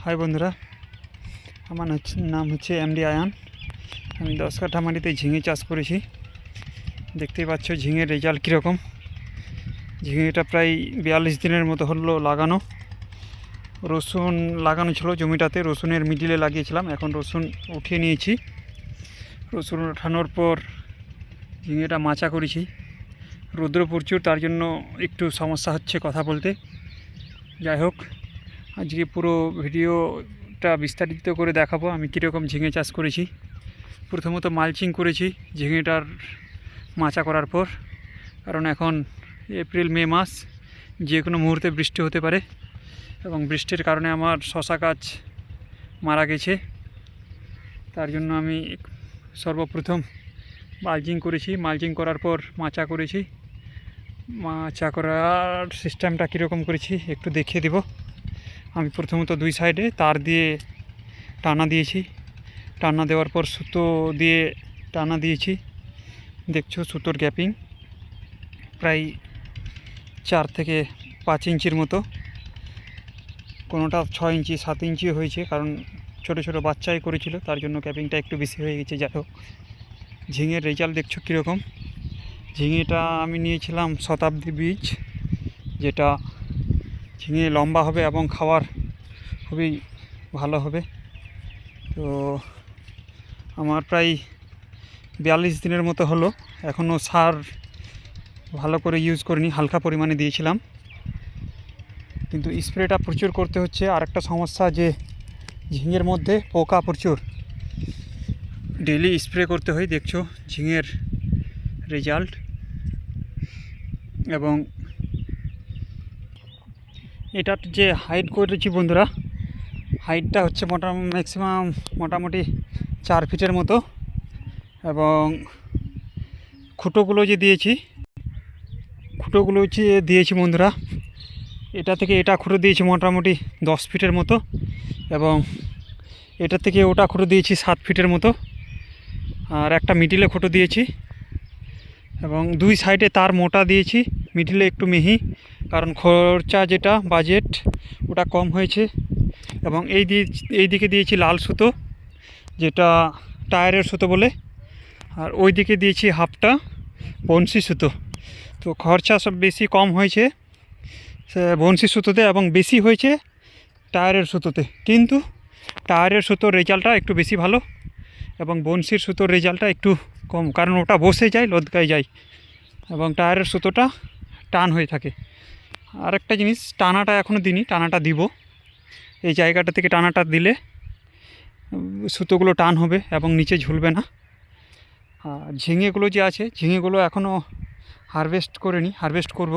High বন্ধুরা, আমার নাম হচ্ছে এমডি আয়ান। আমি 10 কাঠা মাটিতে ঝিঙে চাষ করেছি। দেখতেই পাচ্ছ ঝিঙের রেজাল্ট কীরকম। ঝিঙেটা প্রায় 42 দিনের মতো হলো লাগানো। রসুন লাগানো ছিল জমিটাতে, রসুনের মিডিলে লাগিয়েছিলাম। এখন রসুন উঠিয়ে নিয়েছি। রসুন ওঠানোর পর ঝিঙেটা মাচা করেছি। রৌদ্র প্রচুর, তার জন্য একটু সমস্যা হচ্ছে কথা বলতে। যাই হোক, আজকে পুরো ভিডিওটা বিস্তারিত করে দেখাবো আমি কীরকম ঝিঙে চাষ করেছি। প্রথমত মালচিং করেছি ঝিঙেটার মাচা করার পর, কারণ এখন এপ্রিল মে মাস, যে কোনো মুহূর্তে বৃষ্টি হতে পারে এবং বৃষ্টির কারণে আমার শশা গাছ মারা গেছে। তার জন্য আমি সর্বপ্রথম মালচিং করেছি। মালচিং করার পর মাচা করেছি। মাচা করার সিস্টেমটা কীরকম করেছি একটু দেখিয়ে দেব। আমি প্রথমত দুই সাইডে তার দিয়ে টানা দিয়েছি। টানা দেওয়ার পর সুতো দিয়ে টানা দিয়েছি। দেখছো সুতোর গ্যাপিং প্রায় 4 থেকে 5 ইঞ্চির মতো, কোনোটা 6 ইঞ্চি 7 ইঞ্চি হয়েছে, কারণ ছোটো ছোটো বাচ্চাই করেছিল, তার জন্য গ্যাপিংটা একটু বেশি হয়ে গেছে। যাই হোক, ঝিঙের রেজাল্ট দেখছো কীরকম। ঝিঙেটা আমি নিয়েছিলাম শতাব্দী বীজ, যেটা ঝিঙে লম্বা হবে এবং খাওয়ার খুবই ভালো হবে। তো আমার প্রায় 42 দিনের মতো হলো, এখনও সার ভালো করে ইউজ করিনি, হালকা পরিমাণে দিয়েছিলাম, কিন্তু স্প্রেটা প্রচুর করতে হচ্ছে। আর একটা সমস্যা যে ঝিঙের মধ্যে পোকা প্রচুর, ডেলি স্প্রে করতে হয়। দেখছো ঝিঙের রেজাল্ট। এবং এটার যে হাইট করেছি বন্ধুরা, হাইটটা হচ্ছে মোটামুটি 4 ফিটের মতো। এবং খুঁটোগুলো যে দিয়েছি বন্ধুরা, এটা থেকে এটা খুঁটো দিয়েছি মোটামুটি 10 ফিটের মতো, এবং এটা থেকে ওটা খুঁটো দিয়েছি 7 ফিটের মতো, আর একটা মিডিলে খুঁটো দিয়েছি। এবং দুই সাইডে তার মোটা দিয়েছি, মিডিলে একটু মিহি, কারণ খরচা যেটা বাজেট ওটা কম হয়েছে। এবং এই দিকে দিয়েছি লাল সুতো, যেটা টায়ারের সুতো বলে, আর ওই দিকে দিয়েছি হাফটা বনশি সুতো। তো খরচা সব বেশি কম হয়েছে বনশি সুতোতে এবং বেশি হয়েছে টায়ারের সুতোতে, কিন্তু টায়ারের সুতোর রেজাল্টটা একটু বেশি ভালো এবং বনশির সুতোর রেজাল্টটা একটু কম, কারণ ওটা বসে যায়, লদকায় যায়, এবং টায়ারের সুতোটা টান হয়ে থাকে। আর একটা জিনিস, টানাটা এখনও দিইনি, টানাটা দিব। এই জায়গাটা থেকে টানাটা দিলে সুতোগুলো টান হবে এবং নিচে ঝুলবে না। আর ঝিঙেগুলো যে আছে, ঝিঙেগুলো এখনও হারভেস্ট করিনি, হারভেস্ট করব।